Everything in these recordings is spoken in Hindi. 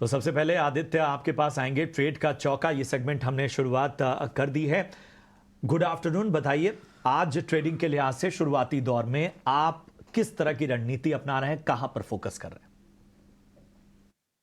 तो सबसे पहले आदित्य आपके पास आएंगे। ट्रेड का चौका ये सेगमेंट हमने शुरुआत कर दी है। गुड आफ्टरनून, बताइए आज ट्रेडिंग के लिहाज से शुरुआती दौर में आप किस तरह की रणनीति अपना रहे हैं, कहां पर फोकस कर रहे हैं?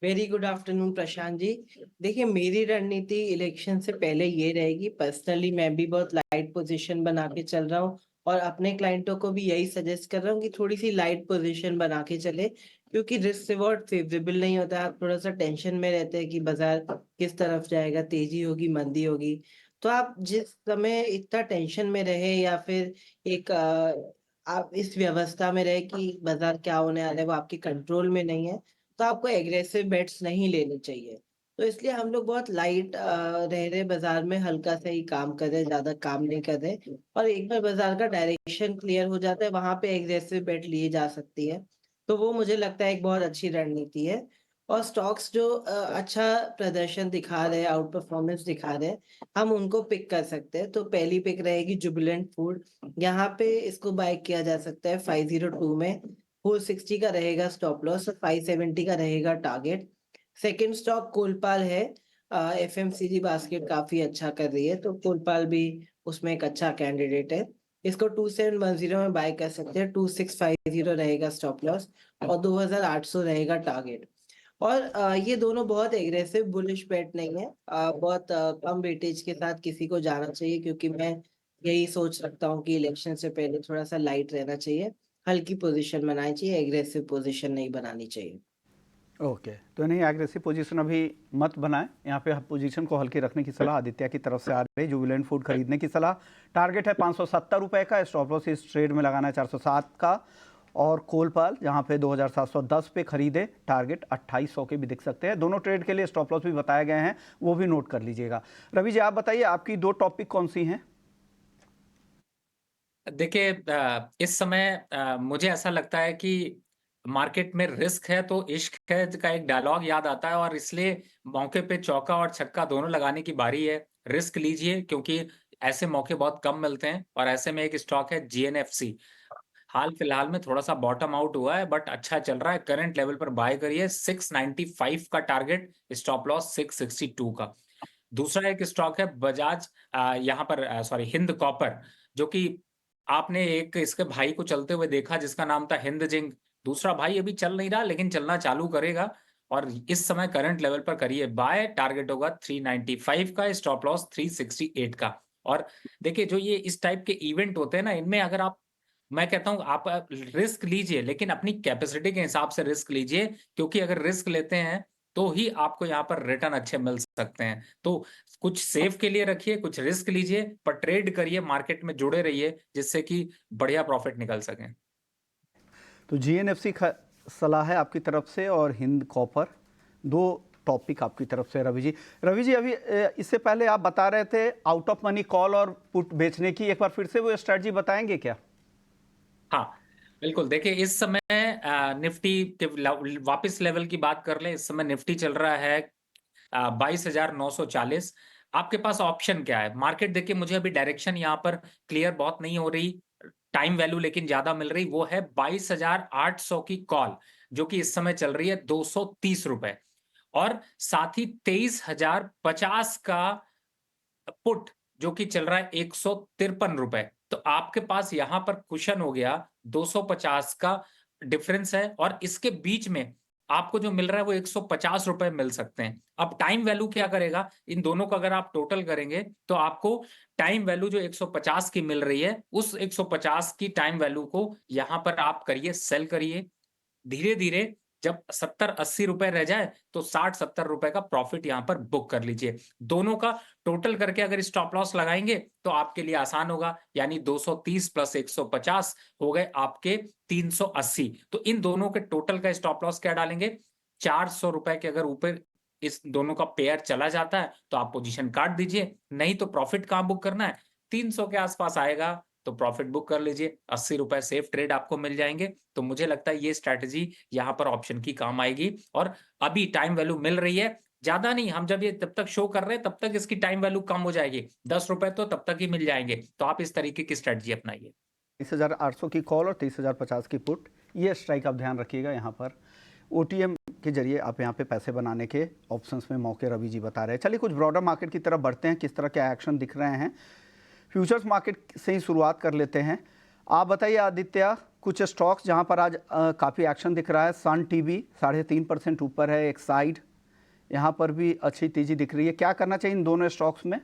Very good afternoon Prashant ji. देखिए, मेरी रणनीति इलेक्शन से पहले ये रहेगी। पर्सनली मैं भी बहुत लाइट पोजीशन बना के चल रहा हूँ और अपने क्लाइंटों को भी यही सजेस्ट कर रहा हूँ कि थोड़ी सी लाइट पोजीशन बना के चले, क्योंकि रिस्क रिवॉर्ड फेवरेबल नहीं होता। आप थोड़ा सा टेंशन में रहते हैं कि बाजार किस तरफ जाएगा, तेजी होगी मंदी होगी। तो आप जिस समय इतना टेंशन में रहे या फिर एक आप इस व्यवस्था में रहे कि बाजार क्या होने वाला है वो आपके कंट्रोल में नहीं है, तो आपको एग्रेसिव बेट्स नहीं लेने चाहिए। तो इसलिए हम लोग बहुत लाइट रह रहे, बाजार में हल्का सा ही काम कर रहे, ज्यादा काम नहीं कर रहे। और एक बार बाजार का डायरेक्शन क्लियर हो जाता है, वहां पे एग्रेसिव बेट लिए जा सकती है। तो वो मुझे लगता है एक बहुत अच्छी रणनीति है। और स्टॉक्स जो अच्छा प्रदर्शन दिखा रहे हैं, आउट परफॉर्मेंस दिखा रहे हैं, हम उनको पिक कर सकते हैं। तो पहली पिक रहेगी जुबिलेंट फूड। यहाँ पे इसको बाय किया जा सकता है 502 में। 460 का रहेगा स्टॉप लॉस और 570 का रहेगा टारगेट। सेकंड स्टॉक कोलपाल है। एफएमसीजी बास्केट काफी अच्छा कर रही है, तो कोलपाल भी उसमें एक अच्छा कैंडिडेट है। इसको 2710 में बाय कर सकते हैं। 2650 रहेगा स्टॉप लॉस और 2800 रहेगा टारगेट। और ये दोनों बहुत एग्रेसिव बुलिश बेट नहीं है। बहुत कम वेटेज के साथ किसी को जाना चाहिए, क्योंकि मैं यही सोच रखता हूँ कि इलेक्शन से पहले थोड़ा सा लाइट रहना चाहिए, हल्की पोजीशन बनानी चाहिए, एग्रेसिव पोजीशन नहीं बनानी चाहिए। ओके, तो नहीं एग्रेसिव पोजीशन अभी मत बनाएं। यहाँ पे पोजीशन को हल्के रखने की सलाह आदित्य की तरफ से आ रही है। जुबिलेंट फूड खरीदने की सलाह। टारगेट है 570 रुपए का। स्टॉप लॉस इस ट्रेड में लगाना है 407 का। और कोलपाल जहाँ पे 2710 पे खरीदे, टारगेट 2800 के भी दिख सकते हैं। दोनों ट्रेड के लिए स्टॉप लॉस भी बताए गए हैं, वो भी नोट कर लीजिएगा। रवि जी, आप बताइए आपकी दो टॉपिक कौन सी हैं? देखिए, इस समय मुझे ऐसा लगता है कि मार्केट में रिस्क है तो इश्क है का एक डायलॉग याद आता है, और इसलिए मौके पे चौका और छक्का दोनों लगाने की बारी है। रिस्क लीजिए, क्योंकि ऐसे मौके बहुत कम मिलते हैं। और ऐसे में एक स्टॉक है जीएनएफसी। हाल फिलहाल में थोड़ा सा बॉटम आउट हुआ है, बट अच्छा चल रहा है। करंट लेवल पर बाय करिए। 695 का टारगेट, स्टॉप लॉस 662 का। दूसरा एक स्टॉक है बजाज, यहाँ पर सॉरी हिंद कॉपर, जो कि आपने एक इसके भाई को चलते हुए देखा जिसका नाम था हिंद जिंक। दूसरा भाई अभी चल नहीं रहा, लेकिन चलना चालू करेगा। और इस समय करंट लेवल पर करिए बाय। टारगेट होगा 395 का, स्टॉप लॉस 368 का। और देखिए, जो ये इस टाइप के इवेंट होते हैं ना, इनमें अगर आप, मैं कहता हूँ आप रिस्क लीजिए, लेकिन अपनी कैपेसिटी के हिसाब से रिस्क लीजिए। क्योंकि अगर रिस्क लेते हैं तो ही आपको यहाँ पर रिटर्न अच्छे मिल सकते हैं। तो कुछ सेफ के लिए रखिए, कुछ रिस्क लीजिए, पर ट्रेड करिए, मार्केट में जुड़े रहिए, जिससे कि बढ़िया प्रॉफिट निकल सकें। तो जीएनएफसी सलाह है आपकी तरफ से, और हिंद कॉपर, दो टॉपिक आपकी तरफ से। रवि जी, अभी इससे पहले आप बता रहे थे आउट ऑफ मनी कॉल और पुट बेचने की, एक बार फिर से वो स्ट्रेटजी बताएंगे क्या? हाँ, बिल्कुल। देखिए, इस समय निफ्टी के वापस लेवल की बात कर लें। इस समय निफ्टी चल रहा है 22,940। आपके पास ऑप्शन क्या है? मार्केट देखिए, मुझे अभी डायरेक्शन यहाँ पर क्लियर बहुत नहीं हो रही, टाइम वैल्यू लेकिन ज्यादा मिल रही। वो है 22,800 की कॉल, जो कि इस समय चल रही है 230 रुपए। और साथ ही 23,050 का पुट, जो कि चल रहा है 153 रुपए। तो आपके पास यहां पर कुशन हो गया 250 का डिफरेंस है, और इसके बीच में आपको जो मिल रहा है वो 150 रुपए मिल सकते हैं। अब टाइम वैल्यू क्या करेगा, इन दोनों का अगर आप टोटल करेंगे तो आपको टाइम वैल्यू जो 150 की मिल रही है, उस 150 की टाइम वैल्यू को यहां पर आप करिए, सेल करिए। धीरे धीरे जब 70-80 रुपए रह जाए तो 60-70 रुपए का प्रॉफिट यहां पर बुक कर लीजिए। दोनों का टोटल करके अगर स्टॉप लॉस लगाएंगे तो आपके लिए आसान होगा, यानी 230 प्लस 150 हो गए आपके 380। तो इन दोनों के टोटल का स्टॉप लॉस क्या डालेंगे? 400 रुपए के अगर ऊपर इस दोनों का पेयर चला जाता है तो आप पोजीशन काट दीजिए। नहीं तो प्रॉफिट कहां बुक करना है? 300 के आसपास आएगा तो प्रॉफिट बुक कर लीजिए। 80 रुपए सेफ ट्रेड आपको मिल जाएंगे। तो मुझे लगता है ये स्ट्रैटेजी यहाँ पर ऑप्शन की काम आएगी। और अभी टाइम वैल्यू मिल रही है, ज्यादा नहीं। हम जब ये तब तक शो कर रहे हैं तब तक इसकी टाइम वैल्यू कम हो जाएगी। 10 रुपए तो तब तक ही मिल जाएंगे। तो आप इस तरीके की स्ट्रैटेजी अपनाइए। 23,800 की कॉल और 23,050 की पुट, ये स्ट्राइक आप ध्यान रखिएगा यहाँ पर। ओटीएम के जरिए आप यहाँ पे पैसे बनाने के ऑप्शंस में मौके रवि जी बता रहे हैं। चलिए कुछ ब्रॉडर मार्केट की तरफ बढ़ते हैं, किस तरह के एक्शन दिख रहे हैं। फ्यूचर्स मार्केट से ही शुरुआत कर लेते हैं। आप बताइए आदित्य, कुछ स्टॉक्स जहाँ पर आज काफ़ी एक्शन दिख रहा है। सन टीवी 3.5% ऊपर है, एक्साइड यहाँ पर भी अच्छी तेजी दिख रही है। क्या करना चाहिए इन दोनों स्टॉक्स में?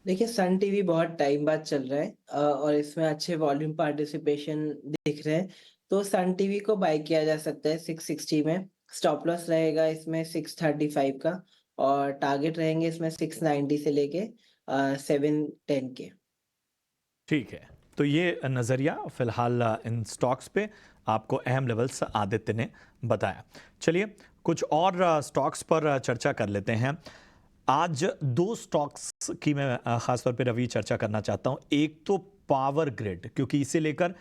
देखिए सन टीवी बहुत टाइम बाद चल रहा है और इसमें अच्छे वॉल्यूम पार्टिसिपेशन दिख रहे हैं, तो सन टीवी को बाय किया जा सकता है 660 में। स्टॉप लॉस रहेगा इसमें 635 का और टारगेट रहेंगे इसमें 690 से लेके 710 के। ठीक है, तो ये नज़रिया फिलहाल इन स्टॉक्स पे आपको अहम लेवल्स आदित्य ने बताया। चलिए कुछ और स्टॉक्स पर चर्चा कर लेते हैं। आज दो स्टॉक्स की मैं खासतौर पे रवि चर्चा करना चाहता हूं। एक तो पावर ग्रिड, क्योंकि इसे लेकर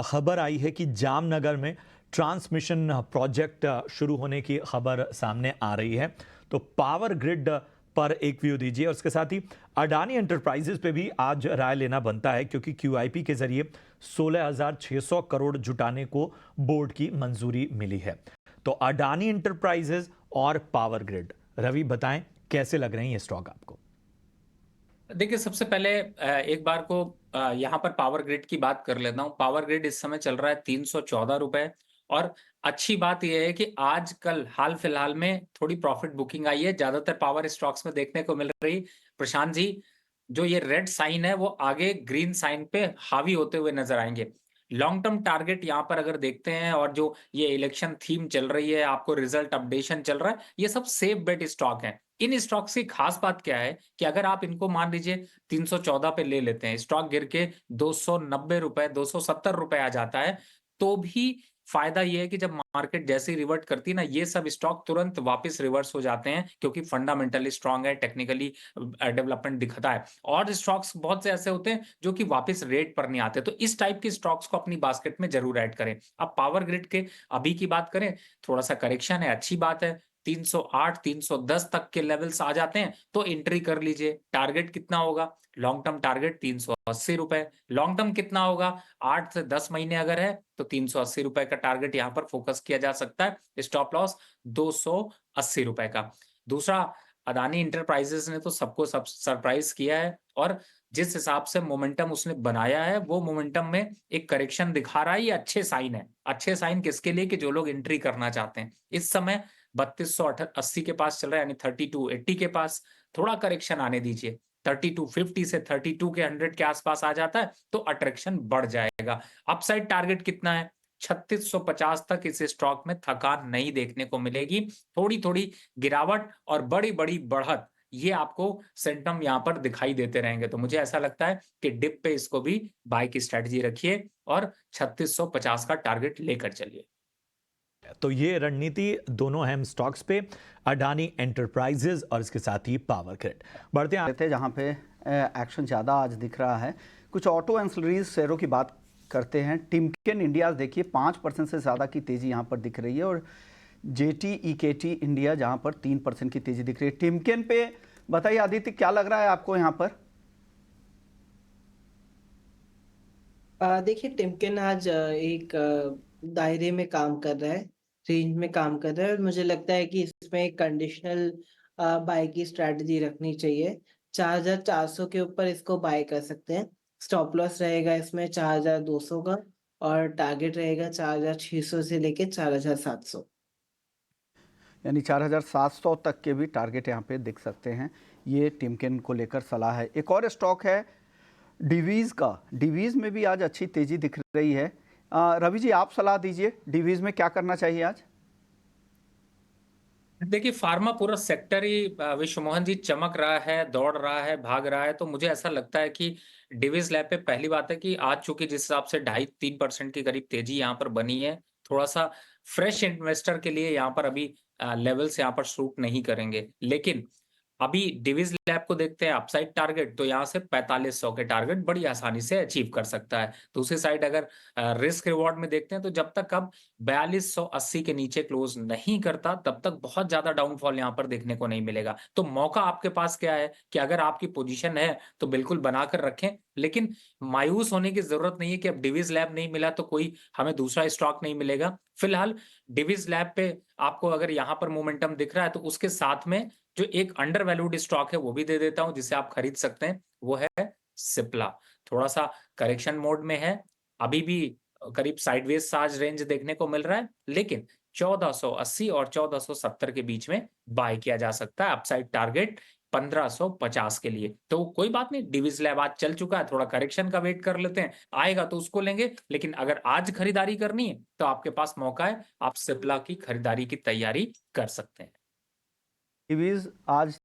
खबर आई है कि जामनगर में ट्रांसमिशन प्रोजेक्ट शुरू होने की खबर सामने आ रही है। तो पावर ग्रिड पर एक व्यू दीजिए। और उसके साथ ही अडानी एंटरप्राइजेस पे भी आज राय लेना बनता है, क्योंकि QIP के जरिए 16,600 करोड़ जुटाने को बोर्ड की मंजूरी मिली है। तो अडानी एंटरप्राइजेस और पावर ग्रिड, रवि बताएं कैसे लग रहे हैं ये स्टॉक आपको? देखिए सबसे पहले एक बार को यहाँ पर पावर ग्रिड की बात कर लेता हूँ। पावर ग्रिड इस समय चल रहा है 314 रुपए और अच्छी बात यह है कि आजकल हाल फिलहाल में थोड़ी प्रॉफिट बुकिंग आई है, ज्यादातर पावर स्टॉक्स में देखने को मिल रही। प्रशांत जी, जो ये रेड साइन है वो आगे ग्रीन साइन पे हावी होते हुए नजर आएंगे। लॉन्ग टर्म टारगेट यहाँ पर अगर देखते हैं और जो ये इलेक्शन थीम चल रही है, आपको रिजल्ट अपडेशन चल रहा है, ये सब सेफ बेट स्टॉक है। इन स्टॉक्स की खास बात क्या है कि अगर आप इनको मान लीजिए 314 पे ले लेते हैं, स्टॉक गिर के 290 रुपए 270 रुपए आ जाता है, तो भी फायदा ये है कि जब मार्केट जैसे ही रिवर्ट करती है ना, ये सब स्टॉक तुरंत वापस रिवर्स हो जाते हैं, क्योंकि फंडामेंटली स्ट्रांग है, टेक्निकली डेवलपमेंट दिखता है। और स्टॉक्स बहुत से ऐसे होते हैं जो कि वापस रेट पर नहीं आते, तो इस टाइप के स्टॉक्स को अपनी बास्केट में जरूर ऐड करें। अब पावर ग्रिड के अभी की बात करें, थोड़ा सा करेक्शन है, अच्छी बात है। 308 310 तक के लेवल्स आ जाते हैं तो एंट्री कर लीजिए। टारगेट कितना होगा? लॉन्ग टर्म टारगेट 380 रुपए। लॉन्ग टर्म कितना होगा? 8 से 10 महीने अगर है तो 380 रुपए का टारगेट यहां पर फोकस किया जा सकता है। स्टॉप लॉस 280 रुपए का। दूसरा, अदानी इंटरप्राइजेस ने तो सबको सरप्राइज किया है और जिस हिसाब से मोमेंटम उसने बनाया है, वो मोमेंटम में एक करेक्शन दिखा रहा है। ये अच्छे साइन है। अच्छे साइन किसके लिए? कि जो लोग एंट्री करना चाहते हैं। इस समय 3280 के पास चल रहा है, यानी 3280 के पास। थोड़ा करेक्शन आने दीजिए, 3250 से 32 के 100 के आसपास आ जाता है तो अट्रैक्शन बढ़ जाएगा। अपसाइड टारगेट कितना है? 3650 तक इस स्टॉक में थकान नहीं देखने को मिलेगी। थोड़ी थोड़ी गिरावट और बड़ी बड़ी बढ़त, ये आपको सेंटम यहां पर दिखाई देते रहेंगे। तो मुझे ऐसा लगता है कि डिप पे इसको भी बाय की स्ट्रेटजी रखिए और 3650 का टारगेट लेकर चलिए। तो ये रणनीति दोनों अहम स्टॉक्स पे, अडानी एंटरप्राइजेज और इसके साथ ही पावर ग्रिड। बढ़ते हैं थे जहाँ पे एक्शन ज़्यादा आज दिख रहा है। कुछ ऑटो एंसिलरीज शेयरों की बात करते हैं। टिमकेन इंडिया देखिए 5% से ज़्यादा की तेज़ी यहाँ पर दिख रही है और JTEKT इंडिया जहाँ पर 3% की तेज़ी दिख रही है। टिमकेन पे बताइए आदित्य, क्या लग रहा है आपको यहाँ पर? देखिए टिमकेन आज एक दायरे में काम कर रहा है, रेंज में काम कर रहा है और मुझे लगता है कि इसमें एक कंडीशनल बाय की स्ट्रैटेजी रखनी चाहिए। 4400 के ऊपर इसको बाय कर सकते हैं। स्टॉप लॉस रहेगा इसमें 4200 का और टारगेट रहेगा 4600 से लेके 4700। यानी 4700 तक के भी टारगेट यहाँ पे दिख सकते हैं। ये टिमकेन को लेकर सलाह है। एक और स्टॉक है डिवीज़ का। डिवीज़ में भी आज अच्छी तेज़ी दिख रही है। रवि जी, आप सलाह दीजिए, डिवीज़ में क्या करना चाहिए आज? देखिए फार्मा पूरा सेक्टर ही विश्व मोहन जी चमक रहा है, दौड़ रहा है, भाग रहा है। तो मुझे ऐसा लगता है कि डिविज लैब पे पहली बात है कि आज चूंकि जिस हिसाब से 2.5-3% की करीब तेजी यहाँ पर बनी है, थोड़ा सा फ्रेश इन्वेस्टर के लिए यहाँ पर अभी लेवल्स यहाँ पर सूट नहीं करेंगे। लेकिन अभी डिविज लैब को देखते हैं अपसाइड टारगेट, तो यहाँ से 4500 के टारगेट बड़ी आसानी से अचीव कर सकता है। दूसरी साइड अगर रिस्क रिवॉर्ड में देखते हैं तो जब तक अब 4280 के नीचे क्लोज नहीं करता तब तक बहुत ज्यादा डाउनफॉल यहाँ पर देखने को नहीं मिलेगा। तो मौका आपके पास क्या है कि अगर आपकी पोजीशन है तो बिल्कुल बनाकर रखें, लेकिन मायूस होने की जरूरत नहीं है कि अब डिविज लैब नहीं मिला तो कोई हमें दूसरा स्टॉक नहीं मिलेगा। फिलहाल डिविज लैब पे आपको अगर यहाँ पर मोमेंटम दिख रहा है तो उसके साथ में जो एक अंडर वैल्यूड स्टॉक है वो भी दे देता हूं जिसे आप खरीद सकते हैं, वो है सिप्ला। थोड़ा सा करेक्शन मोड में है, अभी भी करीब साइडवेज साज रेंज देखने को मिल रहा है, लेकिन 1480 और 1470 के बीच में बाय किया जा सकता है। अपसाइड टारगेट 1550 के लिए। तो कोई बात नहीं, डिविज लैब आज चल चुका है, थोड़ा करेक्शन का वेट कर लेते हैं, आएगा तो उसको लेंगे। लेकिन अगर आज खरीदारी करनी है तो आपके पास मौका है, आप सिप्ला की खरीदारी की तैयारी कर सकते हैं। डिवीज आज